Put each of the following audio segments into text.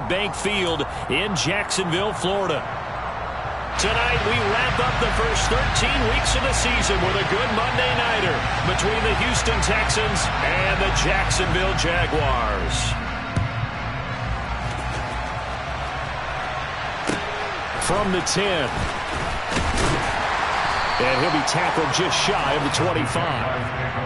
Bank Field in Jacksonville, Florida. Tonight, we wrap up the first 13 weeks of the season with a good Monday nighter between the Houston Texans and the Jacksonville Jaguars. From the 10. And he'll be tackled just shy of the 25.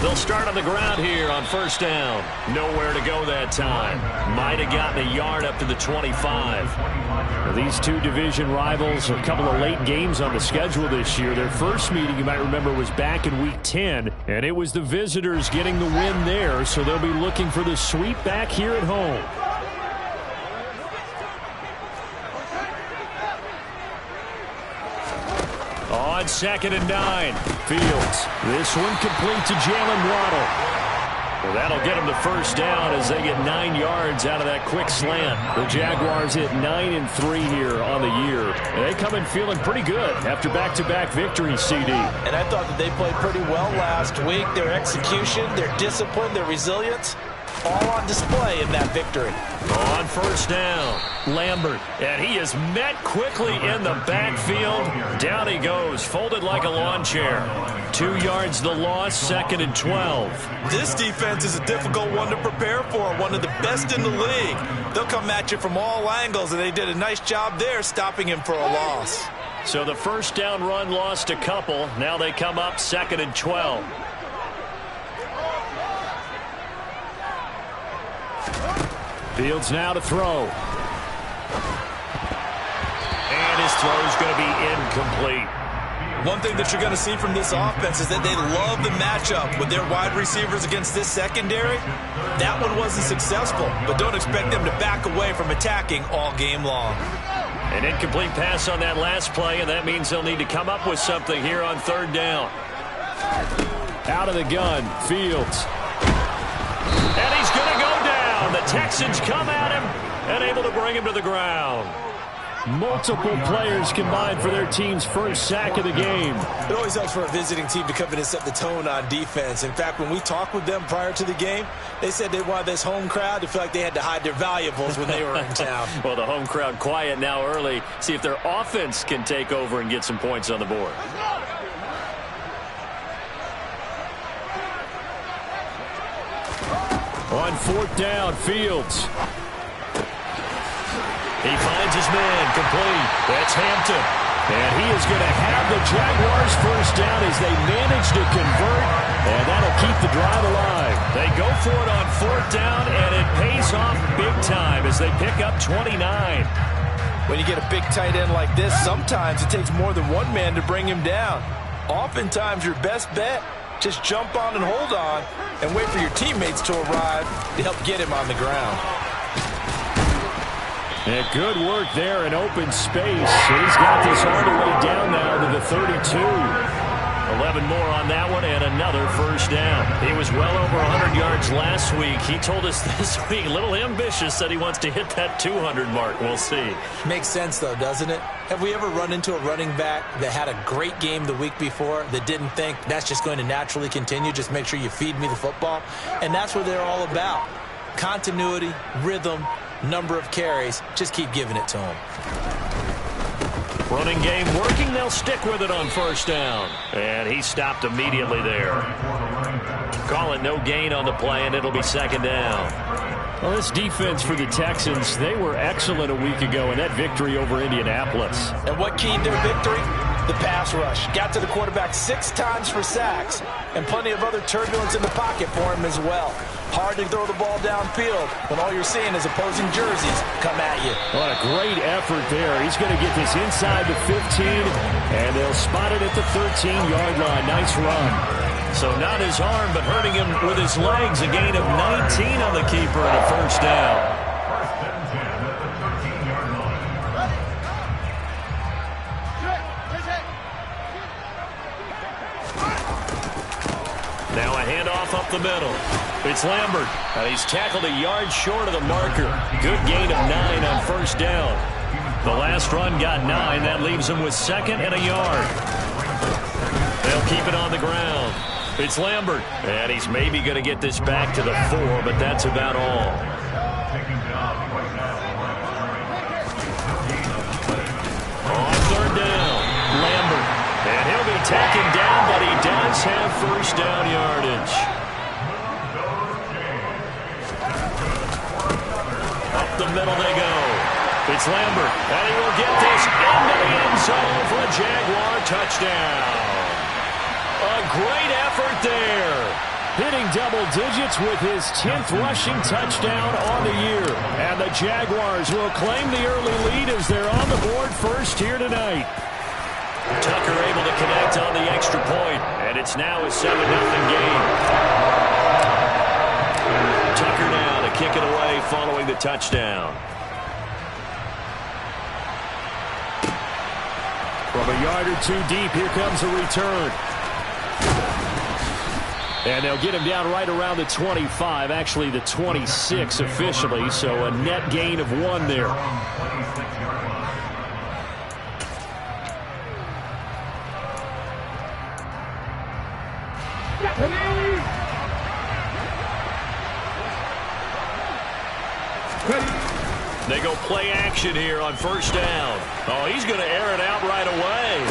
They'll start on the ground here on first down. Nowhere to go that time. Might have gotten a yard up to the 25. Now, these two division rivals, a couple of late games on the schedule this year. Their first meeting, you might remember, was back in Week 10, and it was the visitors getting the win there, so they'll be looking for the sweep back here at home. On 2nd and 9, Fields. This one complete to Jalen Waddle. Well, that'll get them the first down as they get 9 yards out of that quick slant. The Jaguars hit 9-3 here on the year. And they come in feeling pretty good after back-to-back victories, CD. And I thought that they played pretty well last week. Their execution, their discipline, their resilience, all on display in that victory. On first down, Lambert, and he is met quickly in the backfield. Down he goes, folded like a lawn chair. 2 yards the loss, 2nd and 12. This defense is a difficult one to prepare for, one of the best in the league. They'll come at you from all angles, and they did a nice job there stopping him for a loss. So the first down run lost a couple. Now they come up 2nd and 12. Fields now to throw. And his throw is going to be incomplete. One thing that you're going to see from this offense is that they love the matchup with their wide receivers against this secondary. That one wasn't successful, but don't expect them to back away from attacking all game long. An incomplete pass on that last play, and that means they'll need to come up with something here on 3rd down. Out of the gun, Fields. And he's going to go down. The Texans come at him and able to bring him to the ground. Multiple players combined for their team's first sack of the game. It always helps for a visiting team to come in and set the tone on defense. In fact, when we talked with them prior to the game, they said they wanted this home crowd to feel like they had to hide their valuables when they were in town. Well, the home crowd quiet now early. See if their offense can take over and get some points on the board. On 4th down, Fields. He finds his man, complete. That's Hampton. And he is going to have the Jaguars first down as they manage to convert. And that'll keep the drive alive. They go for it on 4th down, and it pays off big time as they pick up 29. When you get a big tight end like this, sometimes it takes more than one man to bring him down. Oftentimes, your best bet, just jump on and hold on and wait for your teammates to arrive to help get him on the ground. And good work there in open space. He's got this all the way down now to the 32. 11 more on that one and another first down. He was well over 100 yards last week. He told us this week, a little ambitious, that he wants to hit that 200 mark. We'll see. Makes sense, though, doesn't it? Have we ever run into a running back that had a great game the week before that didn't think that's just going to naturally continue? Just make sure you feed me the football. And that's what they're all about. Continuity, rhythm, number of carries. Just keep giving it to them. Running game working. They'll stick with it on first down. And he stopped immediately there. Call it no gain on the play, and it'll be 2nd down. Well, this defense for the Texans, they were excellent a week ago in that victory over Indianapolis. And what keyed their victory? The pass rush. Got to the quarterback 6 times for sacks, and plenty of other turbulence in the pocket for him as well. Hard to throw the ball downfield when all you're seeing is opposing jerseys come at you. What a great effort there. He's going to get this inside the 15, and they'll spot it at the 13-yard line. Nice run. So not his arm, but hurting him with his legs. A gain of 19 on the keeper and a first down. Now a handoff up the middle. It's Lambert, and he's tackled a yard short of the marker. Good gain of 9 on first down. The last run got 9. That leaves him with 2nd and a yard. They'll keep it on the ground. It's Lambert, and he's maybe going to get this back to the 4, but that's about all. On 3rd down, Lambert. And he'll be taken down, but he does have first down yardage. Up the middle they go. It's Lambert, and he will get this into the end zone for a Jaguar touchdown. A great effort there. Hitting double digits with his 10th rushing touchdown on the year. And the Jaguars will claim the early lead as they're on the board first here tonight. Tucker able to connect on the extra point, and it's now a 7-0 game. Tucker now to kick it away following the touchdown. From a yard or 2 deep, here comes a return. And they'll get him down right around the 25, actually the 26 officially, so a net gain of 1 there. They go play action here on first down. Oh, he's going to air it out right away.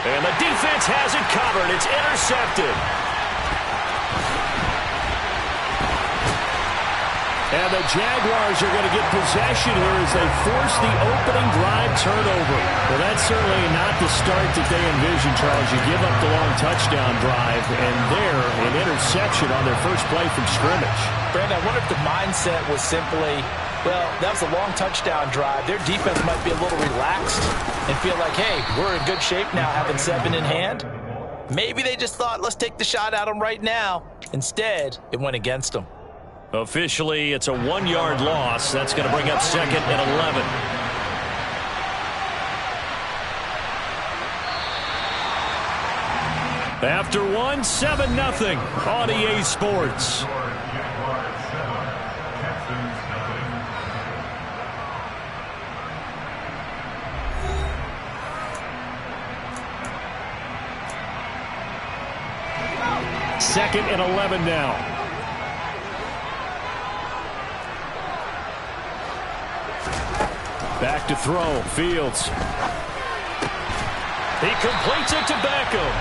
And the defense has it covered. It's intercepted. And the Jaguars are going to get possession here as they force the opening drive turnover. Well, that's certainly not the start that they envisioned, Charles. You give up the long touchdown drive, and there, an interception on their first play from scrimmage. Brandon, I wonder if the mindset was simply, well, that was a long touchdown drive. Their defense might be a little relaxed and feel like, hey, we're in good shape now having 7 in hand. Maybe they just thought, let's take the shot at them right now. Instead, it went against them. Officially, it's a 1-yard loss. That's going to bring up 2nd and 11. After 1, 7-0 on EA Sports. Second and 11 now. Back to throw, Fields. He completes it to Beckham.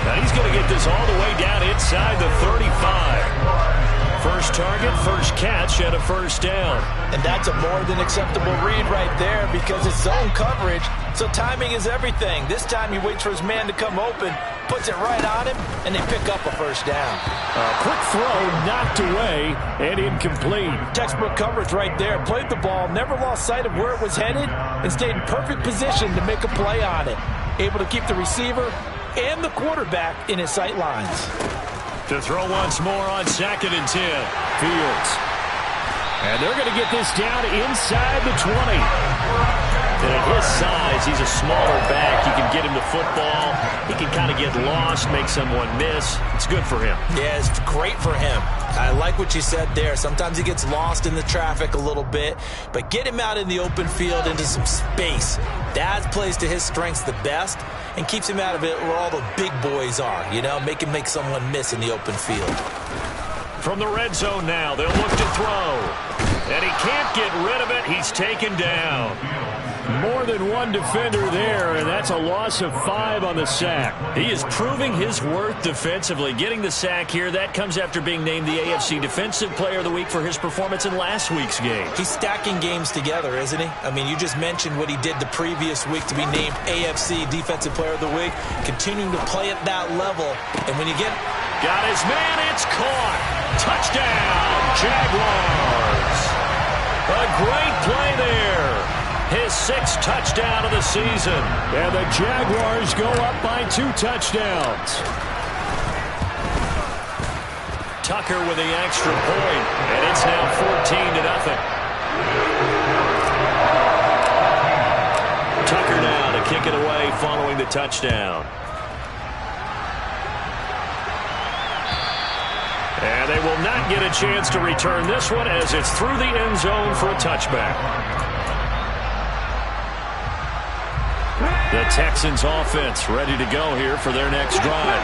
Now he's going to get this all the way down inside the 35. First target, first catch, and a first down. And that's a more than acceptable read right there because it's zone coverage, so timing is everything. This time he waits for his man to come open, puts it right on him, and they pick up a first down. A quick throw knocked away and incomplete. Textbook coverage right there. Played the ball, never lost sight of where it was headed, and stayed in perfect position to make a play on it. Able to keep the receiver and the quarterback in his sight lines. To throw once more on 2nd and 10. Fields. And they're going to get this down inside the 20. And at his size, he's a smaller back. You can get him the football. He can kind of get lost, make someone miss. It's good for him. Yeah, it's great for him. I like what you said there. Sometimes he gets lost in the traffic a little bit, but get him out in the open field into some space. That plays to his strengths the best and keeps him out of it where all the big boys are, you know, make him make someone miss in the open field. From the red zone now, they'll look to throw. And he can't get rid of it. He's taken down. More than one defender there, and that's a loss of 5 on the sack. He is proving his worth defensively. Getting the sack here, that comes after being named the AFC Defensive Player of the Week for his performance in last week's game. He's stacking games together, isn't he? I mean, you just mentioned what he did the previous week to be named AFC Defensive Player of the Week, continuing to play at that level. And when you get... Got his man, it's caught. Touchdown, Jaguars. A great play there. His 6th touchdown of the season. And the Jaguars go up by 2 touchdowns. Tucker with the extra point, and it's now 14-0. Tucker now to kick it away following the touchdown. And they will will not get a chance to return this one as it's through the end zone for a touchback. The Texans offense ready to go here for their next drive.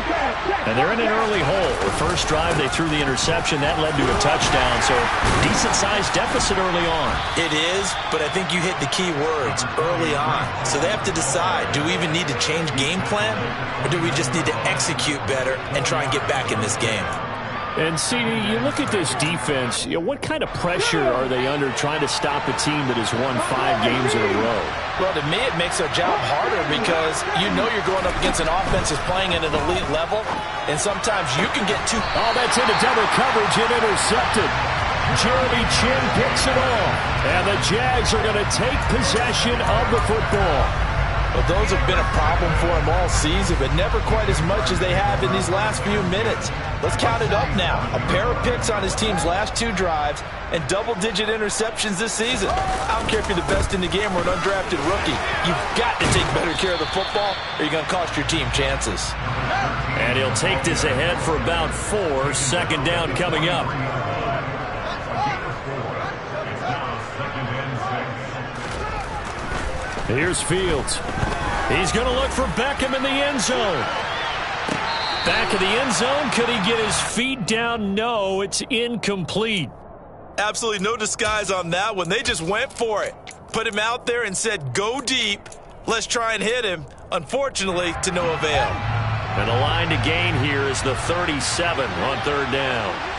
And they're in an early hole. The first drive, they threw the interception. That led to a touchdown, so decent-sized deficit early on. It is, but I think you hit the key words, early on. So they have to decide, do we even need to change game plan, or do we just need to execute better and try and get back in this game? And, CD, you look at this defense, what kind of pressure are they under trying to stop a team that has won 5 games in a row? Well, to me, it makes their job harder because you know you're going up against an offense that's playing at an elite level, and sometimes you can get too... Oh, that's into double coverage and intercepted. Jeremy Chin picks it off, and the Jags are going to take possession of the football. Well, those have been a problem for them all season, but never quite as much as they have in these last few minutes. Let's count it up now. A pair of picks on his team's last 2 drives and double-digit interceptions this season. I don't care if you're the best in the game or an undrafted rookie. You've got to take better care of the football or you're going to cost your team chances. And he'll take this ahead for about 4. Second down coming up. Here's Fields. He's going to look for Beckham in the end zone. Back of the end zone. Could he get his feet down? No, it's incomplete. Absolutely no disguise on that one. They just went for it. Put him out there and said, go deep. Let's try and hit him. Unfortunately, to no avail. And the line to gain here is the 37 on third down.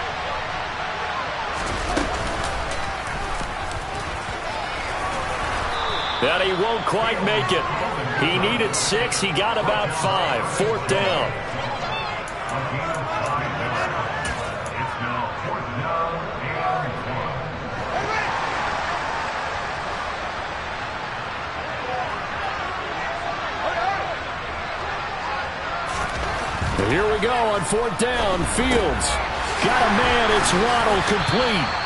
That he won't quite make it. He needed 6. He got about 5. Fourth down. Here we go on fourth down. Fields got a man. It's Waddle complete.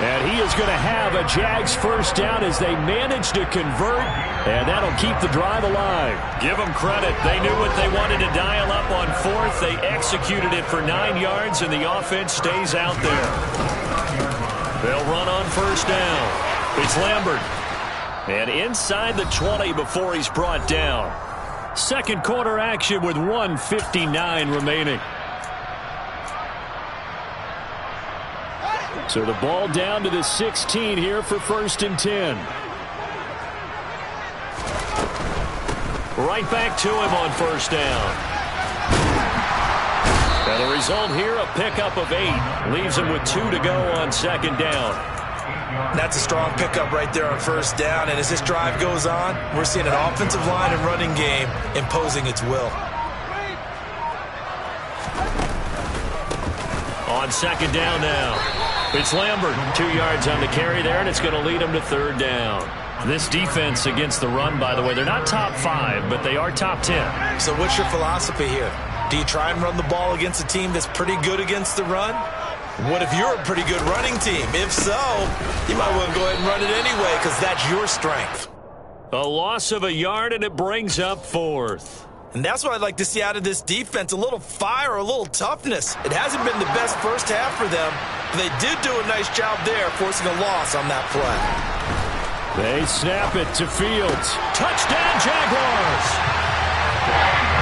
And he is going to have a Jags first down as they manage to convert, and that'll keep the drive alive. Give them credit. They knew what they wanted to dial up on fourth. They executed it for 9 yards, and the offense stays out there. They'll run on first down. It's Lambert. And inside the 20 before he's brought down. Second quarter action with 1:59 remaining. So the ball down to the 16 here for first and 10. Right back to him on first down. And the result here, a pickup of 8. Leaves him with 2 to go on second down. That's a strong pickup right there on first down. And as this drive goes on, we're seeing an offensive line and running game imposing its will. On second down now. It's Lambert. 2 yards on the carry there, and it's going to lead him to third down. This defense against the run, by the way, they're not top 5, but they are top 10. So what's your philosophy here? Do you try and run the ball against a team that's pretty good against the run? What if you're a pretty good running team? If so, you might want to go ahead and run it anyway because that's your strength. A loss of a yard, and it brings up fourth. And that's what I'd like to see out of this defense, a little fire, a little toughness. It hasn't been the best first half for them, but they did do a nice job there forcing a loss on that play. They snap it to Fields. Touchdown, Jaguars!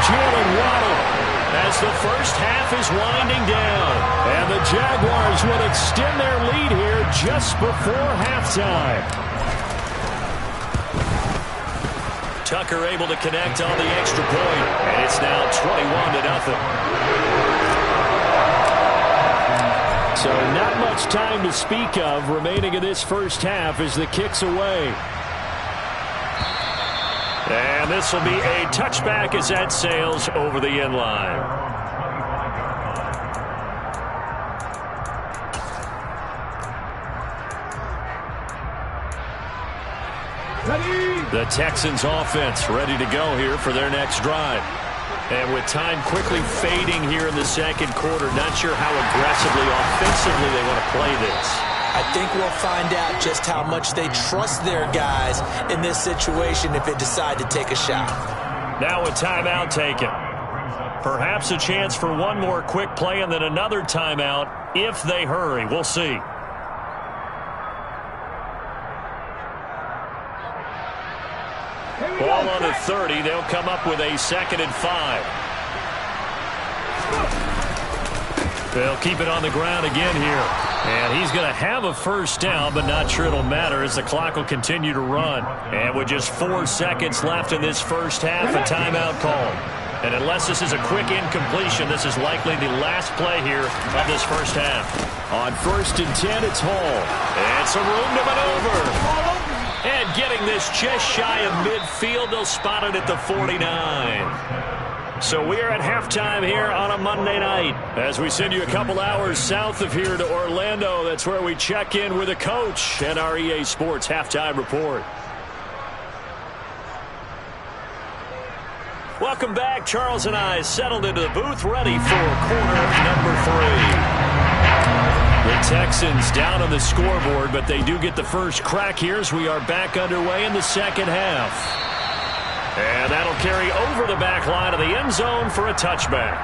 Jalen Waddle as the first half is winding down. And the Jaguars will extend their lead here just before halftime. Tucker able to connect on the extra point, and it's now 21-0. So not much time to speak of remaining in this first half as the kick's away. And this will be a touchback as that sails over the end line. The Texans offense ready to go here for their next drive. And with time quickly fading here in the second quarter, not sure how aggressively, offensively they want to play this. I think we'll find out just how much they trust their guys in this situation if they decide to take a shot. Now a timeout taken. Perhaps a chance for one more quick play and then another timeout if they hurry. We'll see. Ball on the 30. They'll come up with a 2nd and 5. They'll keep it on the ground again here. And he's going to have a first down, but not sure it'll matter as the clock will continue to run. And with just 4 seconds left in this first half, a timeout called. And unless this is a quick incompletion, this is likely the last play here of this first half. On 1st and 10, it's Hall. And some room to maneuver. And getting this just shy of midfield, they'll spot it at the 49. So we are at halftime here on a Monday night as we send you a couple hours south of here to Orlando. That's where we check in with a coach and our EA Sports Halftime Report. Welcome back. Charles and I settled into the booth, ready for quarter number 3. The Texans down on the scoreboard, but they do get the first crack here as we are back underway in the second half. And that'll carry over the back line of the end zone for a touchback.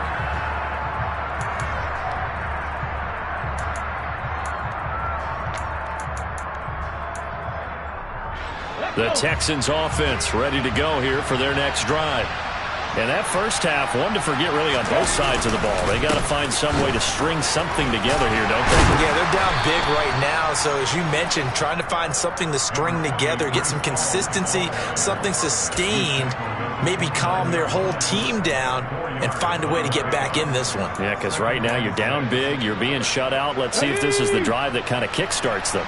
The Texans offense ready to go here for their next drive. And that first half, one to forget really on both sides of the ball. They got to find some way to string something together here, don't they? Yeah, they're down big right now. So as you mentioned, trying to find something to string together, get some consistency, something sustained, maybe calm their whole team down and find a way to get back in this one. Yeah, because right now you're down big, you're being shut out. Let's see if this is the drive that kind of kickstarts them.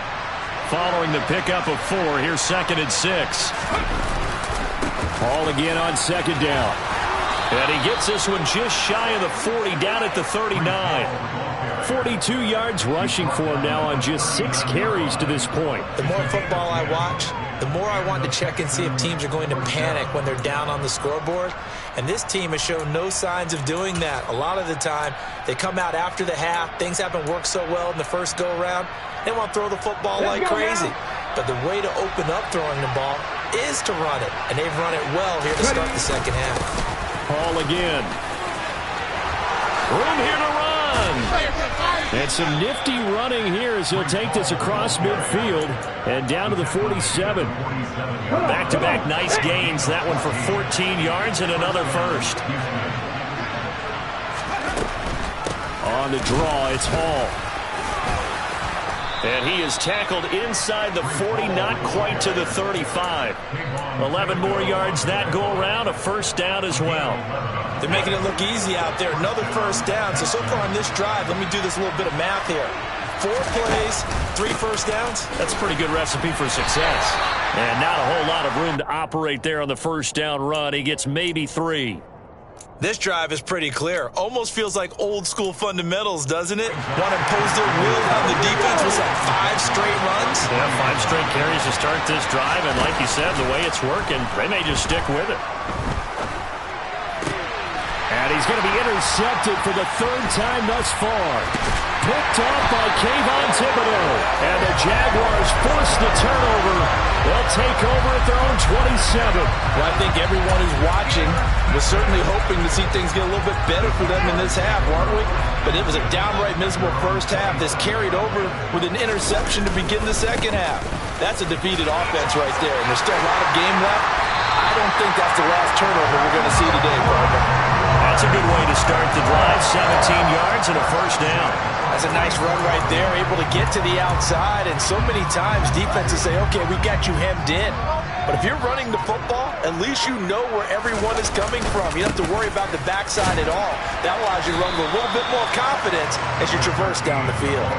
Following the pickup of 4, here's 2nd and 6. Hall again on 2nd down. And he gets this one just shy of the 40, down at the 39. 42 yards rushing for him now on just 6 carries to this point. The more football I watch, the more I want to check and see if teams are going to panic when they're down on the scoreboard. And this team has shown no signs of doing that. A lot of the time, they come out after the half. Things haven't worked so well in the first go-around. They want to throw the football like crazy. But the way to open up throwing the ball is to run it. And they've run it well here to start the second half. Hall again. Room here to run. And some nifty running here as he'll take this across midfield and down to the 47. Back-to-back nice gains. That one for 14 yards and another first. On the draw, it's Hall. And he is tackled inside the 40, not quite to the 35. 11 more yards that go around, a first down as well. They're making it look easy out there. Another first down. So far on this drive, let me do this little bit of math here. 4 plays, 3 first downs. That's a pretty good recipe for success. And not a whole lot of room to operate there on the first down run. He gets maybe 3. This drive is pretty clear. Almost feels like old school fundamentals, doesn't it? Want to impose their will on the defense with like 5 straight runs? Yeah, 5 straight carries to start this drive. And like you said, the way it's working, they may just stick with it. And he's going to be intercepted for the 3rd time thus far. Picked off by Kayvon Thibodeau. And the Jaguars force the turnover. They'll take over at their own 27. Well, I think everyone who's watching was certainly hoping to see things get a little bit better for them in this half, weren't we? But it was a downright miserable first half. This carried over with an interception to begin the second half. That's a defeated offense right there, and there's still a lot of game left. I don't think that's the last turnover we're going to see today, partner. That's a good way to start the drive. 17 yards and a first down. That's a nice run right there, able to get to the outside. And so many times defenses say, okay, we got you hemmed in. But if you're running the football, at least you know where everyone is coming from. You don't have to worry about the backside at all. That allows you to run with a little bit more confidence as you traverse down the field.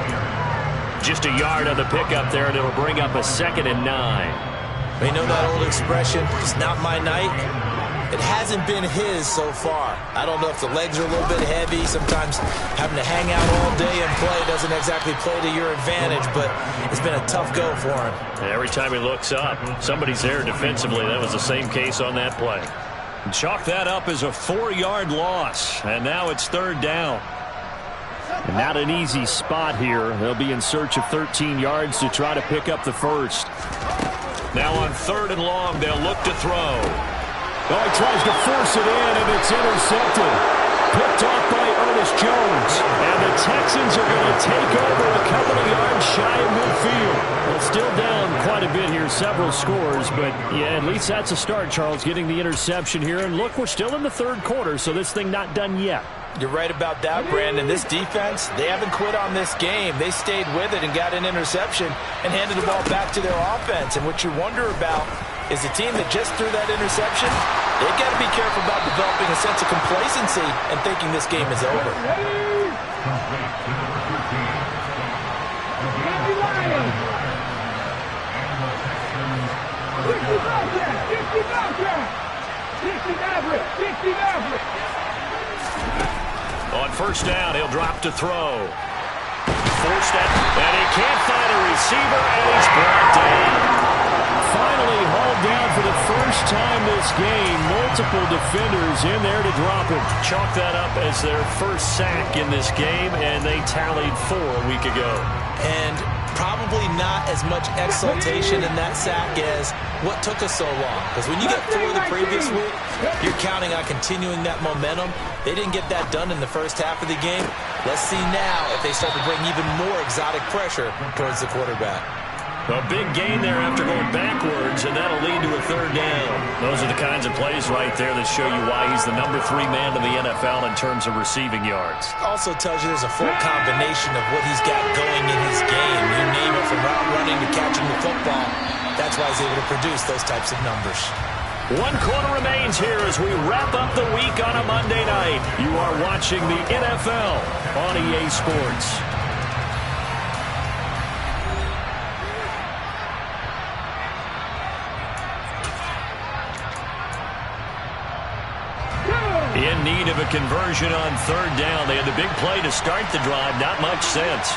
Just a yard on the pickup there, and it'll bring up a 2nd and 9. You know that old expression, it's not my night? It hasn't been his so far. I don't know if the legs are a little bit heavy. Sometimes having to hang out all day and play doesn't exactly play to your advantage, but it's been a tough go for him. And every time he looks up, somebody's there defensively. That was the same case on that play. And chalk that up as a 4-yard loss, and now it's 3rd down. And not an easy spot here. They'll be in search of 13 yards to try to pick up the first. Now on 3rd and long, they'll look to throw. Oh, he tries to force it in, and it's intercepted. Picked off by Ernest Jones. And the Texans are going to take over a couple of yards shy of midfield. Well, still down quite a bit here, several scores. But, yeah, at least that's a start, Charles, getting the interception here. And, look, we're still in the third quarter, so this thing not done yet. You're right about that, Brandon. This defense, they haven't quit on this game. They stayed with it and got an interception and handed the ball back to their offense. And what you wonder about is the team that just threw that interception, they've got to be careful about developing a sense of complacency and thinking this game is over. On first down, he'll drop to throw. Forced that, and he can't find a receiver, and he's brought down. Finally hauled down for the first time this game. Multiple defenders in there to drop him. Chalk that up as their first sack in this game, and they tallied 4 a week ago. And probably not as much exultation in that sack as what took us so long. Because when you get 4 the previous week, you're counting on continuing that momentum. They didn't get that done in the first half of the game. Let's see now if they start to bring even more exotic pressure towards the quarterback. A big gain there after going backwards, and that'll lead to a third down. Those are the kinds of plays right there that show you why he's the number 3 man in the NFL in terms of receiving yards. Also tells you there's a full combination of what he's got going in his game. You name it, from route running to catching the football. That's why he's able to produce those types of numbers. 1 quarter remains here as we wrap up the week on a Monday night. You are watching the NFL on EA Sports. In need of a conversion on third down. They had the big play to start the drive. Not much sense.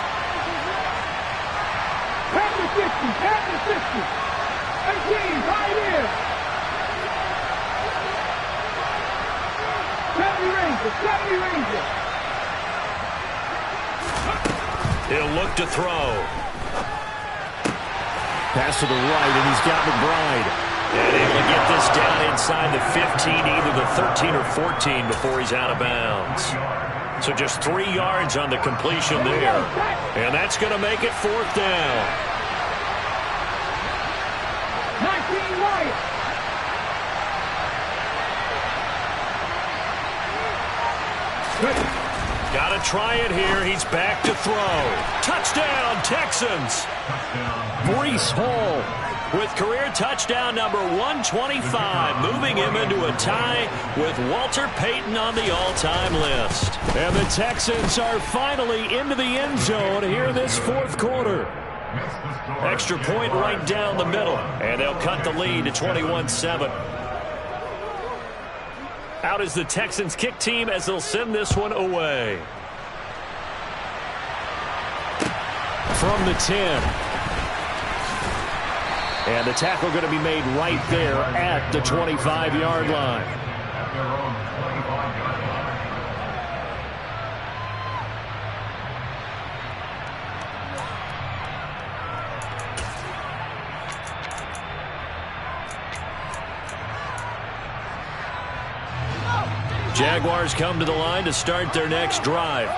At the 50, at the 50. 18, right here. 70 Rangers, 70 Rangers. He'll look to throw. Pass to the right, and he's got McBride. And able to get this down inside the 15, either the 13 or 14 before he's out of bounds. So just 3 yards on the completion there. And that's going to make it 4th down. 19 Wyatt. Got to try it here. He's back to throw. Touchdown, Texans. Breece Hall with career touchdown number 125, moving him into a tie with Walter Payton on the all-time list. And the Texans are finally into the end zone here in this 4th quarter. Extra point right down the middle, and they'll cut the lead to 21-7. Out is the Texans kick team as they'll send this one away. From the 10. And the tackle going to be made right there at the 25-yard line. Jaguars come to the line to start their next drive.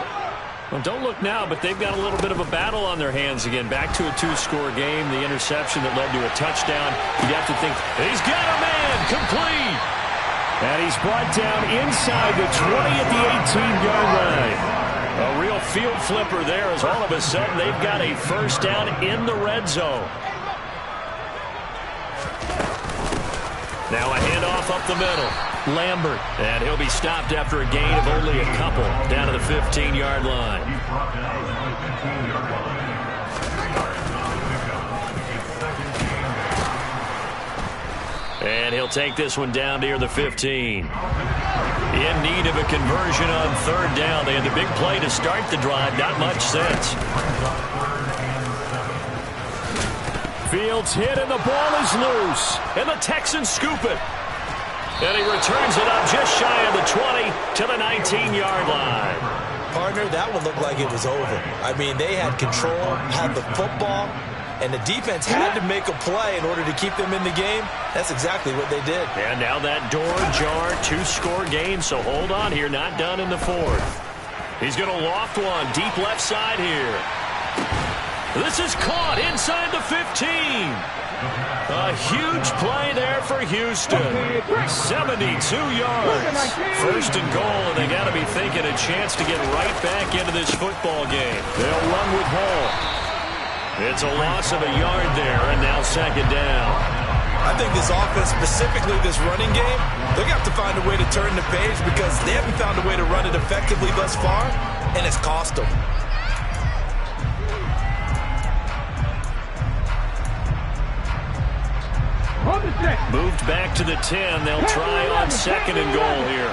Well, don't look now, but they've got a little bit of a battle on their hands again. Back to a 2-score game. The interception that led to a touchdown. You'd have to think, he's got a man, complete. And he's brought down inside the 20 at the 18-yard line. A real field flipper there as all of a sudden they've got a first down in the red zone. Now a handoff up the middle. Lambert, and he'll be stopped after a gain of only a couple down to the 15-yard line. And he'll take this one down near the 15. In need of a conversion on third down. They had the big play to start the drive. Not much sense. Fields hit, and the ball is loose. And the Texans scoop it. And he returns it up just shy of the 20 to the 19-yard line. Partner, that one looked like it was over. I mean, they had control, had the football, and the defense had to make a play in order to keep them in the game. That's exactly what they did. And now that door jar, 2-score game, so hold on here, not done in the fourth. He's going to loft one, deep left side here. This is caught inside the 15. A huge play there for Houston. 72 yards. First and goal, and they got to be thinking a chance to get right back into this football game. They'll run with Hall. It's a loss of a yard there, and now second down. I think this offense, specifically this running game, they're going to have to find a way to turn the page because they haven't found a way to run it effectively thus far, and it's cost them. Moved back to the 10. They'll try on second and goal here.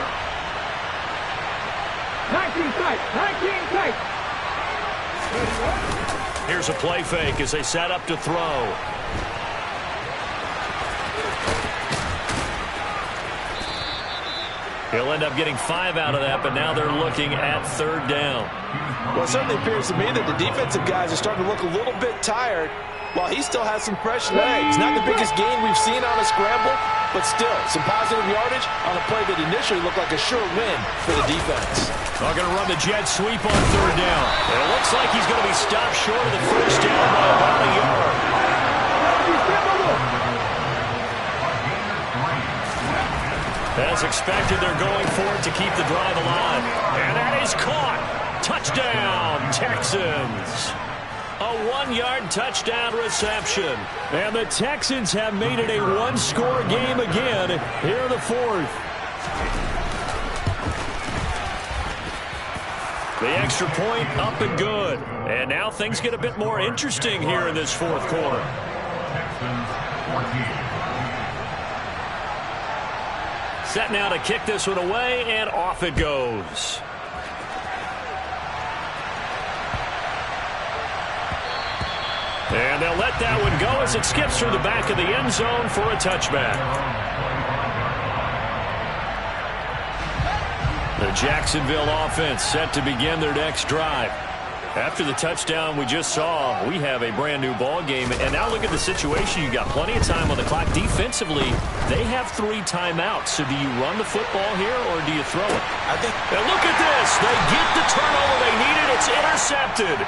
19 tight. 19 tight. Here's a play fake as they set up to throw. He'll end up getting 5 out of that, but now they're looking at third down. Well, it certainly appears to me that the defensive guys are starting to look a little bit tired while he still has some fresh legs. Not the biggest gain we've seen on a scramble, but still some positive yardage on a play that initially looked like a sure win for the defense. They're going to run the jet sweep on third down. It looks like he's going to be stopped short of the first down by about a yard. As expected, they're going for it to keep the drive alive. And that is caught. Touchdown, Texans. A 1-yard touchdown reception. And the Texans have made it a 1-score game again here in the fourth. The extra point up and good. And now things get a bit more interesting here in this fourth quarter. Set now to kick this one away, and off it goes. And they'll let that one go as it skips through the back of the end zone for a touchback. The Jacksonville offense set to begin their next drive. After the touchdown we just saw, we have a brand new ball game. And now look at the situation. You got plenty of time on the clock. Defensively, they have 3 timeouts. So do you run the football here or do you throw it? And look at this. They get the turnover they needed. It's intercepted.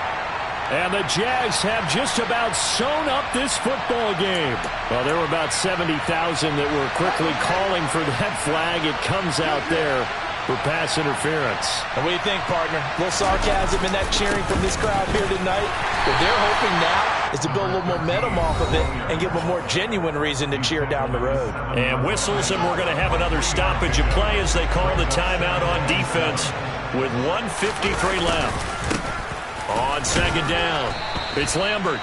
And the Jags have just about sewn up this football game. Well, there were about 70,000 that were quickly calling for that flag. It comes out there for pass interference. And what do you think, partner? A little sarcasm in that cheering from this crowd here tonight. What they're hoping now is to build a little momentum off of it and give them a more genuine reason to cheer down the road. And whistles, and we're going to have another stoppage of play as they call the timeout on defense with 1:53 left. On second down, it's Lambert.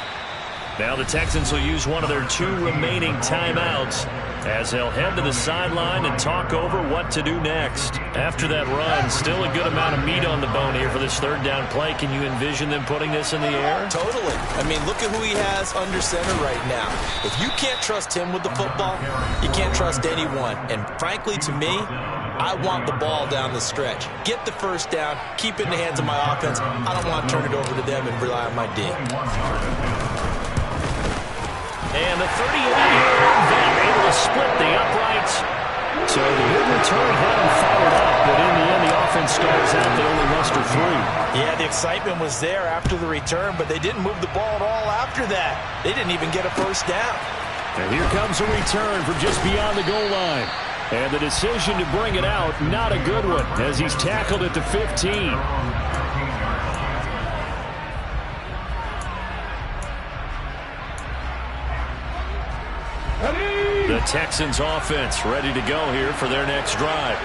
Now the Texans will use one of their 2 remaining timeouts as they'll head to the sideline and talk over what to do next. After that run, still a good amount of meat on the bone here for this third down play. Can you envision them putting this in the air? Totally. I mean, look at who he has under center right now. If you can't trust him with the football, you can't trust anyone. And frankly, to me, I want the ball down the stretch. Get the first down, keep it in the hands of my offense. I don't want to turn it over to them and rely on my D. And the 38-year-old vet able to split the uprights. So the good return had him fired up, but in the end, the offense stalls out. They only muster 3. Yeah, the excitement was there after the return, but they didn't move the ball at all after that. They didn't even get a first down. And here comes a return from just beyond the goal line. And the decision to bring it out, not a good one, as he's tackled at the 15. The Texans offense ready to go here for their next drive.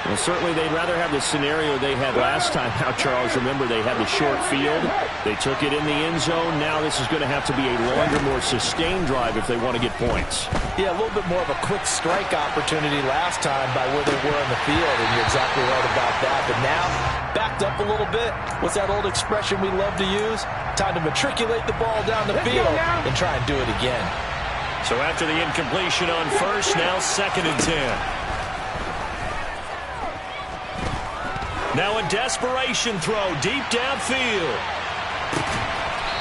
Well, certainly they'd rather have the scenario they had last time. Now, Charles, remember they had the short field. They took it in the end zone. Now this is going to have to be a longer, more sustained drive if they want to get points. Yeah, a little bit more of a quick strike opportunity last time by where they were on the field, and you're exactly right about that. But now, backed up a little bit. What's that old expression we love to use? Time to matriculate the ball down the field and try and do it again. So after the incompletion on first, now second and 10. Now a desperation throw deep downfield.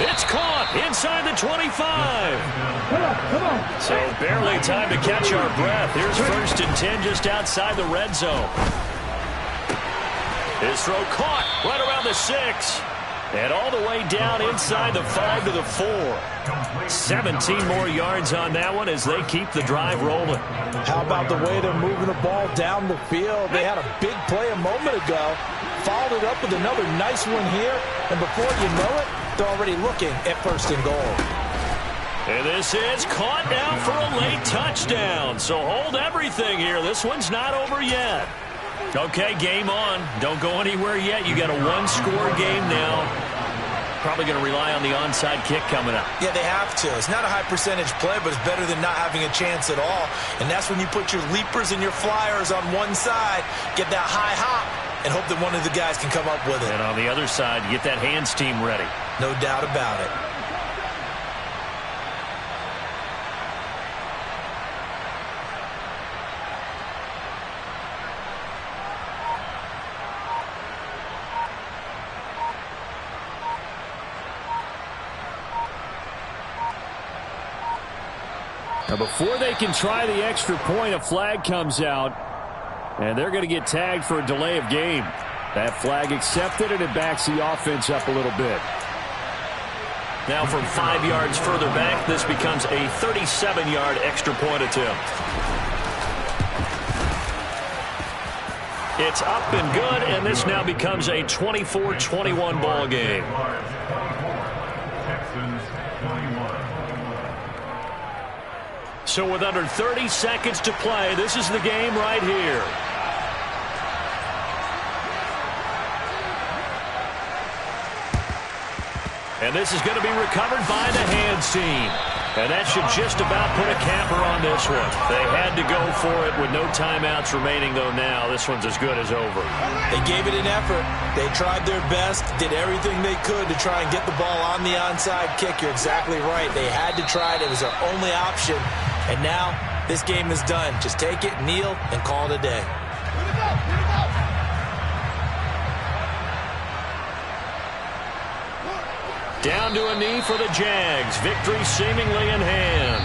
It's caught inside the 25. Come on. So barely time to catch our breath. Here's 1st and 10 just outside the red zone. His throw caught right around the 6. And all the way down inside the 5 to the 4. 17 more yards on that one as they keep the drive rolling. How about the way they're moving the ball down the field? They had a big play a moment ago. Followed it up with another nice one here. And before you know it, they're already looking at 1st and goal. And this is caught now for a late touchdown. So hold everything here. This one's not over yet. Okay, game on. Don't go anywhere yet. You got a one-score game now. Probably going to rely on the onside kick coming up. Yeah, they have to. It's not a high-percentage play, but it's better than not having a chance at all. And that's when you put your leapers and your flyers on one side, get that high hop, and hope that one of the guys can come up with it. And on the other side, get that hands team ready. No doubt about it. Now before they can try the extra point, a flag comes out, and they're going to get tagged for a delay of game. That flag accepted, and it backs the offense up a little bit. Now from 5 yards further back, this becomes a 37-yard extra point attempt. It's up and good, and this now becomes a 24-21 ball game. So with under 30 seconds to play, this is the game right here. And this is going to be recovered by the hands team. And that should just about put a capper on this one. They had to go for it with no timeouts remaining, though now this one's as good as over. They gave it an effort. They tried their best, did everything they could to try and get the ball on the onside kick. You're exactly right. They had to try it. It was their only option. And now this game is done. Just take it, kneel, and call it a day. Down to a knee for the Jags. Victory seemingly in hand.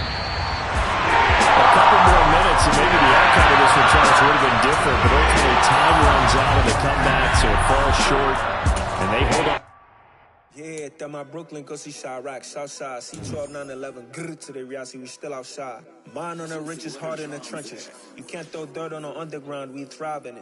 A couple more minutes and maybe the outcome of this one, Charles, would have been different. But ultimately time runs out and they come back, so it falls short. And they hold on. Yeah, that my Brooklyn, go see Chirac, Southside, C12, 911, grrr to the reality, we still outside. Mine on the riches, hard in the trenches. You can't throw dirt on the underground, we thrive in it.